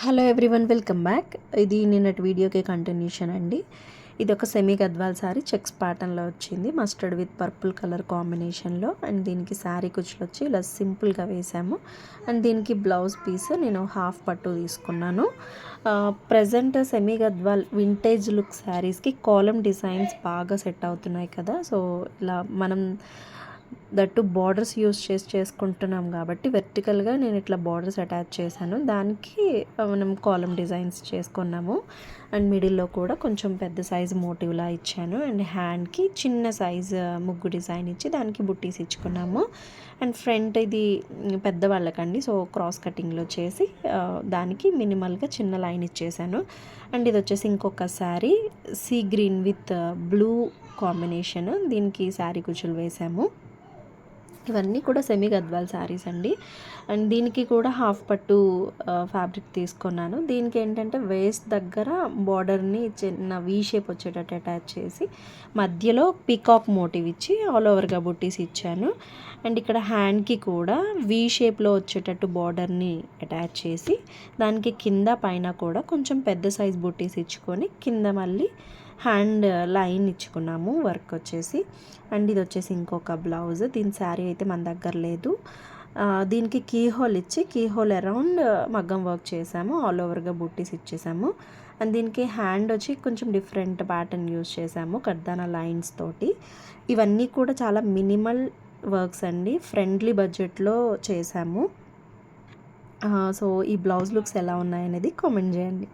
Hello everyone, welcome back. ఇది నిన్నటి వీడియోకి కంటిన్యూషన్ అండి. ఇది ఒక సెమీ గద్వాల్ శారీ చెక్స్ ప్యాటర్న్లో వచ్చింది, మస్టర్డ్ విత్ పర్పుల్ కలర్ కాంబినేషన్లో. అండ్ దీనికి శారీ కుచ్చులు వచ్చి ఇలా సింపుల్గా వేసాము. అండ్ దీనికి బ్లౌజ్ పీస్ నేను హాఫ్ పట్టు తీసుకున్నాను. Present semi Gadwal vintage look శారీస్కి కాలమ్ డిజైన్స్ బాగా సెట్ అవుతున్నాయి కదా. సో ఇలా మనం దట్టు బార్డర్స్ యూస్ చేసుకుంటున్నాం కాబట్టి వెర్టికల్గా నేను ఇట్లా బార్డర్స్ అటాచ్ చేశాను. దానికి మనం కాలమ్ డిజైన్స్ చేసుకున్నాము. అండ్ మిడిల్లో కూడా కొంచెం పెద్ద సైజు మోటివ్లా ఇచ్చాను. అండ్ హ్యాండ్కి చిన్న సైజు ముగ్గు డిజైన్ ఇచ్చి దానికి బుట్టీస్ ఇచ్చుకున్నాము. అండ్ ఫ్రంట్ ఇది పెద్దవాళ్ళకండి, సో క్రాస్ కటింగ్లో చేసి దానికి మినిమల్గా చిన్న లైన్ ఇచ్చేసాను. అండ్ ఇది వచ్చేసి ఇంకొక sari sea green with blue combination, దీనికి శారీ కుచ్చులు వేసాము. ఇవన్నీ కూడా సెమీ గద్వాల్ శారీస్ అండి. అండ్ దీనికి కూడా హాఫ్ పట్టు ఫ్యాబ్రిక్ తీసుకున్నాను. దీనికి ఏంటంటే వేస్ట్ దగ్గర బార్డర్ని చిన్న వీ షేప్ వచ్చేటట్టు అటాచ్ చేసి మధ్యలో పీకాక్ మోటివ్ ఇచ్చి ఆల్ ఓవర్గా బుట్టీస్ ఇచ్చాను. అండ్ ఇక్కడ హ్యాండ్కి కూడా వీ షేప్లో వచ్చేటట్టు బార్డర్ని అటాచ్ చేసి దానికి కింద పైన కూడా కొంచెం పెద్ద సైజ్ బుట్టీస్ ఇచ్చుకొని కింద మళ్ళీ హ్యాండ్ లైన్ ఇచ్చుకున్నాము వర్క్ వచ్చేసి. అండ్ ఇది వచ్చేసి ఇంకొక బ్లౌజ్. దీని శారీ అయితే మన దగ్గర లేదు. దీనికి కీ హోల్ ఇచ్చి కీ హోల్ అరౌండ్ మగ్గం వర్క్ చేసాము, ఆల్ ఓవర్గా బుట్టీస్ ఇచ్చేసాము. అండ్ దీనికి హ్యాండ్ వచ్చి కొంచెం డిఫరెంట్ ప్యాటర్న్ యూస్ చేసాము కర్దానా లైన్స్ తోటి. ఇవన్నీ కూడా చాలా మినిమల్ వర్క్స్ అండి, ఫ్రెండ్లీ బడ్జెట్లో చేసాము. సో ఈ బ్లౌజ్ లుక్స్ ఎలా ఉన్నాయనేది కామెంట్ చేయండి.